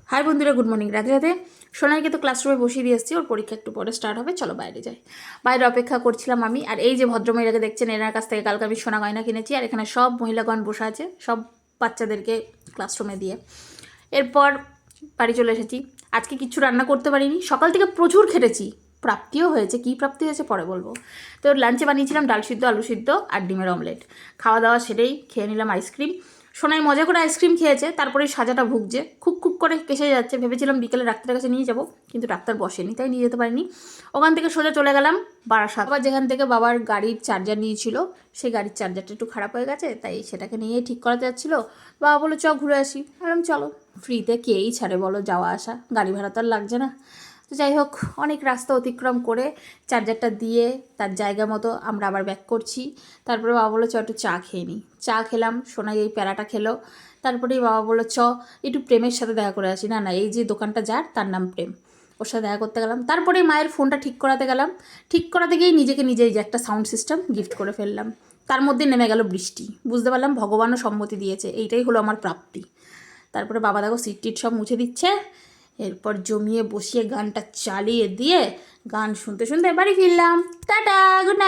High বন্ধুরা, good morning. Radhe Radhe. সোনাইকে তো ক্লাসরুমে বসিয়ে দিয়ে এসেছি, ওর পরীক্ষা একটু পরে স্টার্ট হবে, চলো বাইরে যাই। বাইরে অপেক্ষা করছিলাম আমি, আর এই যে ভদ্রমহিলাকে দেখছেন, এনার কাছ থেকে কালকে আমি সোনা গয়না কিনেছি, আর এখানে সব মহিলাগণ বসে আছে, সব বাচ্চাদেরকে ক্লাসরুমে দিয়ে। এরপর বাড়ি চলে এসেছি। আজকে কিচ্ছু রান্না করতে পারিনি, সকাল থেকে প্রচুর খেটেছি, প্রাপ্তিও হয়েছে। কী প্রাপ্তি হয়েছে পরে বলবো। তো লাঞ্চে বানিয়েছিলাম ডাল সিদ্ধ, আলু সিদ্ধ আর ডিমের অমলেট। খাওয়া দাওয়া সেরেই খেয়ে নিলাম আইসক্রিম। সোনাই মজা করে আইসক্রিম খেয়েছে, তারপরে সাজাটা ভুগছে, খুব করে কেসে যাচ্ছে। ভেবেছিলাম বিকেলে ডাক্তারের কাছে নিয়ে যাব, কিন্তু ডাক্তার বসেনি, তাই নিয়ে যেতে পারিনি। ওখান থেকে সোজা চলে গেলাম বারাসাত। আবার যেখান থেকে বাবার গাড়ির চার্জার নিয়েছিল, সেই গাড়ির চার্জারটা একটু খারাপ হয়ে গেছে, তাই সেটাকে নিয়ে ঠিক করাতে যাচ্ছিলো। বাবা বললো চ ঘুরে আসি। বললাম চলো, ফ্রিতে কেই ছাড়ে বলো যাওয়া আসা, গাড়ি ভাড়া তো আর লাগছে না। তো যাই হোক, অনেক রাস্তা অতিক্রম করে চার্জারটা দিয়ে তার জায়গা মতো আমরা আবার ব্যাক করছি। তারপরে বাবা বললো চ একটু চা খেয়ে নিই। চা খেলাম, সোনাই এই প্যারাটা খেলো। তারপরেই বাবা বললো চ একটু প্রেমের সাথে দেখা করে আসি। না এই যে দোকানটা যার, তার নাম প্রেম, ওর সাথে দেখা করতে গেলাম। তারপরে মায়ের ফোনটা ঠিক করাতে গেলাম। ঠিক করাতে গিয়েই নিজেকে নিজেই যে একটা সাউন্ড সিস্টেম গিফট করে ফেললাম। তার মধ্যে নেমে গেল বৃষ্টি। বুঝতে পারলাম ভগবানও সম্মতি দিয়েছে, এইটাই হলো আমার প্রাপ্তি। তারপরে বাবা দেখো সিট টিট সব মুছে দিচ্ছে। এরপর জমিয়ে বসিয়ে গানটা চালিয়ে দিয়ে গান শুনতে শুনতে বাড়ি ফিরলাম। Tata, good night.